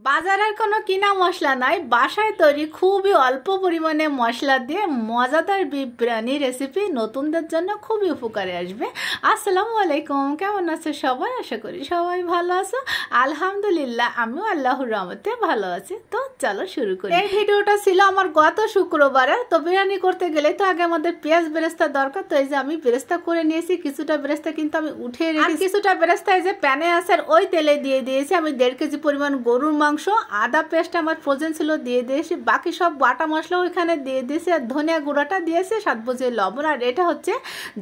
বাজারের কোনো কিনা মশলা নয়, বাসায় তৈরি খুবই অল্প পরিমাণে মশলা দিয়ে মজাদার বিফ বিরিয়ানি রেসিপি নতুনদের জন্য খুবই উপকারে আসবে। আসসালামু আলাইকুম, কেমন আছে সবাই? আশা করি সবাই ভালো আছো। আলহামদুলিল্লাহ, আমিও আল্লাহর রহমতে ভালো আছি। তো চলো শুরু করি। এই ভিডিওটা ছিল আমার গত শুক্রবারে। তো বিরিয়ানি করতে গেলে তো আগে আমাদের পেঁয়াজ বেরেস্তা দরকার। তো এই যে আমি বেরেস্তা করে নিয়েছি, কিছুটা বেরেস্তা কিন্তু আমি উঠে রেখে, কিছুটা বেরেস্তা এই যে প্যানে আছে ওই তেলে দিয়ে দিয়েছি। আমি 1.5 কেজি পরিমাণ গরুর মাংস, আদা পেস্ট আমার ফ্রোজেন ছিল দিয়ে দিয়েছি, বাকি সব বাটা মশলা ওইখানে দিয়ে দিয়েছি, আর ধনিয়া গুঁড়াটা দিয়েছি, স্বাদ বুঝে লবণ। আর এটা হচ্ছে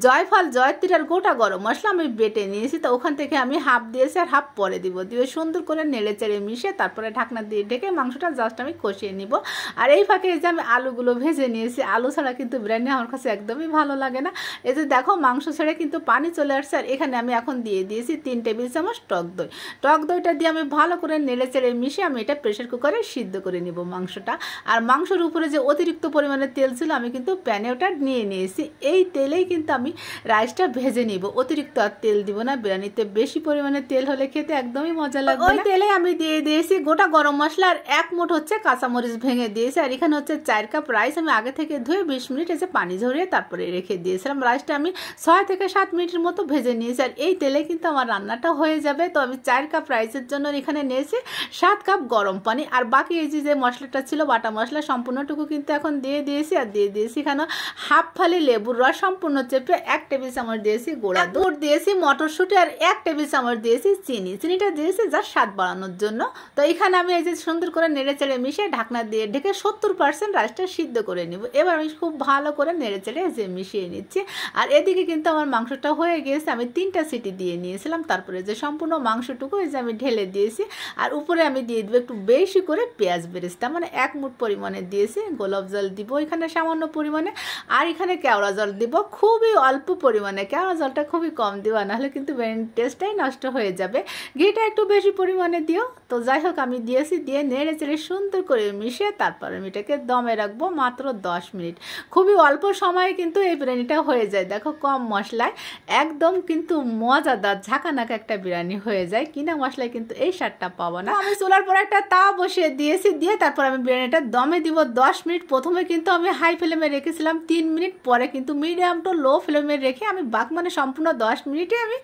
জয়ফল জয়ত্রীর গোটা গরম মশলা আমি বেটে নিয়েছি। তো ওখান থেকে আমি হাফ দিয়েছি আর হাফ পরে দিব, দিয়ে সুন্দর করে নেড়ে চেড়ে মিশিয়ে তারপরে ঢাকনা দিয়ে ঢেকে মাংসটা জাস্ট আমি কষিয়ে নিব। আর এই ফাঁকে এই যে আমি আলুগুলো ভেজে নিয়েছি। আলু ছাড়া কিন্তু বিরিয়ানি আমার কাছে একদমই ভালো লাগে না। এই যে দেখো মাংস ছেড়ে কিন্তু পানি চলে আসছে। আর এখানে আমি এখন দিয়ে দিয়েছি 3 টেবিল চামচ টক দই। টক দইটা দিয়ে আমি ভালো করে নেড়ে চেড়ে মিশিয়ে আমি এটা প্রেসার কুকারে সিদ্ধ করে নিব মাংসটা। আর মাংসের উপরে যে অতিরিক্ত পরিমাণে তেল ছিল আমি কিন্তু প্যানে ওটা নিয়ে নিয়েছি। এই তেলেই কিন্তু আমি রাইসটা ভেজে নিব, অতিরিক্ত আর তেল দিব না। বিরিয়ানিতে বেশি পরিমাণে তেল হলে খেতে একদমই মজা লাগবে। ওই তেলে আমি দিয়ে দিয়েছি গোটা গরম মশলা আর 1 মুঠ হচ্ছে কাঁচামরিচ ভেঙে দিয়েছি। আর এখানে হচ্ছে 4 কাপ রাইস আমি আগে থেকে ধুয়ে 20 মিনিট এসে পানি ঝরিয়ে তারপরে রেখে দিয়েছিলাম। রাইসটা আমি 6 থেকে 7 মিনিটের মতো ভেজে নিয়েছি। আর এই তেলে কিন্তু আমার রান্নাটা হয়ে যাবে। তো আমি 4 কাপ রাইসের জন্য এখানে নিয়েছি 7 কাপ গরম পানি। আর বাকি এই যে মশলাটা ছিল বাটা মশলা সম্পূর্ণটুকু কিন্তু এখন দিয়ে দিয়েছি। আর দিয়ে দিয়েছি এখানে হাফ ফালি লেবুর রস সম্পূর্ণ চেপে 1 টেবিল চামচ দিয়েছি গোড়া দুধ দিয়েছি, মটরশুঁটি আর 1 টেবিল চামচ দিয়েছি চিনি। চিনিটা দিয়েছি যা স্বাদ বাড়ানোর জন্য। তো এখানে আমি এই যে সুন্দর করে নেড়ে চেড়ে মিশিয়ে ঢাকনা দিয়ে ঢেকে 70% রাইসটা সিদ্ধ করে নিব। এবার আমি খুব ভালো করে নেড়ে চেড়ে যে মিশিয়ে নিচ্ছি। আর এদিকে কিন্তু আমার মাংসটা হয়ে গিয়েছে, আমি 3টা সিটি দিয়ে নিয়েছিলাম। তারপরে যে সম্পূর্ণ মাংসটুকু এই যে আমি ঢেলে দিয়েছি। আর উপরে আমি দিয়ে দেবো একটু বেশি করে পেঁয়াজ বেরেস্তা, মানে 1 মুঠ পরিমাণে দিয়েছি। গোলাপ জল দিব এখানে সামান্য পরিমাণে, আর এখানে কেওড়া জল দিব খুবই অল্প পরিমাণে। কেওড়া জলটা খুবই কম দিও, নাহলে কিন্তু টেস্টটাই নষ্ট হয়ে যাবে। ঘিটা একটু বেশি পরিমাণে দিও। তো যাই হোক আমি দিয়েছি, দিয়ে নেড়ে চেড়ে সুন্দর করে মিশিয়ে তারপর আমি এটাকে দমে রাখবো মাত্র 10 মিনিট। খুবই অল্প সময়ে কিন্তু এই বিরিয়ানিটা হয়ে যায়। দেখো কম মশলায় একদম কিন্তু মজাদার ঝাঁকানাকা একটা বিরিয়ানি হয়ে যায়। কিনা মশলায় কিন্তু এই স্বাদটা পাবো না। আমি চুলার পর একটা তাওয়া বসিয়ে দিয়েছি, দিয়ে তারপর আমি বিরিয়ানিটা দমে দিব 10 মিনিট। প্রথমে কিন্তু আমি হাই ফ্লেমে রেখেছিলাম 3 মিনিট, পরে কিন্তু মিডিয়াম টু লো ফ্লেমে রেখে আমি মানে সম্পূর্ণ 10 মিনিটে আমি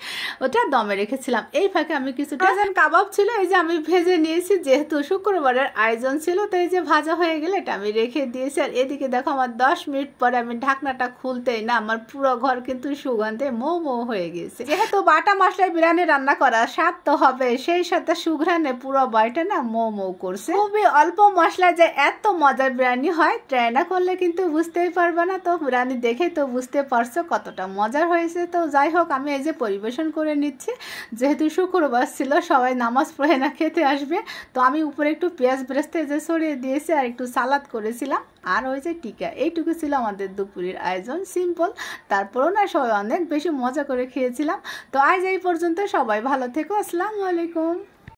ওটা দমে রেখেছিলাম। এই ফাঁকে আমি কিছুটা কাবাব ছিল এই যে আমি ভেজে নিয়েছি, যেহেতু শুক্রবারের আয়োজন ছিল। তো এই যে ভাজা হয়ে গেলে এটা আমি রেখে দিয়েছি। আর এদিকে দেখো আমার 10 মিনিট পরে আমি ঢাকনাটা খুলতেই না আমার পুরো ঘর কিন্তু সুগন্ধে মৌ মৌ হয়ে গেছে। যেহেতু বাটা মশলায় বিরিয়ানি রান্না করা স্বাদ তো হবে, সেই সাথে সুঘ্রাণে পুরো বাড়িটা না মৌ মৌ করছে। খুবই অল্প মশলায় যে এত মজার বিরিয়ানি হয়, ট্রাই না করলে কিন্তু বুঝতেই পারবে না। তো বিরিয়ানি দেখে তো বুঝতে পারছো কতটা মজার হয়েছে। তো যাই হোক আমি এই যে পরিবেশন করে নিচ্ছি, যেহেতু শুক্রবার ছিল সবাই নামাজ পড়ে না খেতে আসবে। তো আমি উপরে একটু পেঁয়াজ বেরেস্তা যে ছড়িয়ে দিয়েছি, আর একটু সালাদ করেছিলাম, আর ওই যে টিকা। এইটুকু ছিল আমাদের দুপুরের আয়োজন, সিম্পল। তারপরও না সবাই অনেক বেশি মজা করে খেয়েছিলাম। তো আজ এই পর্যন্ত, সবাই ভালো থেকো। আসসালামু আলাইকুম।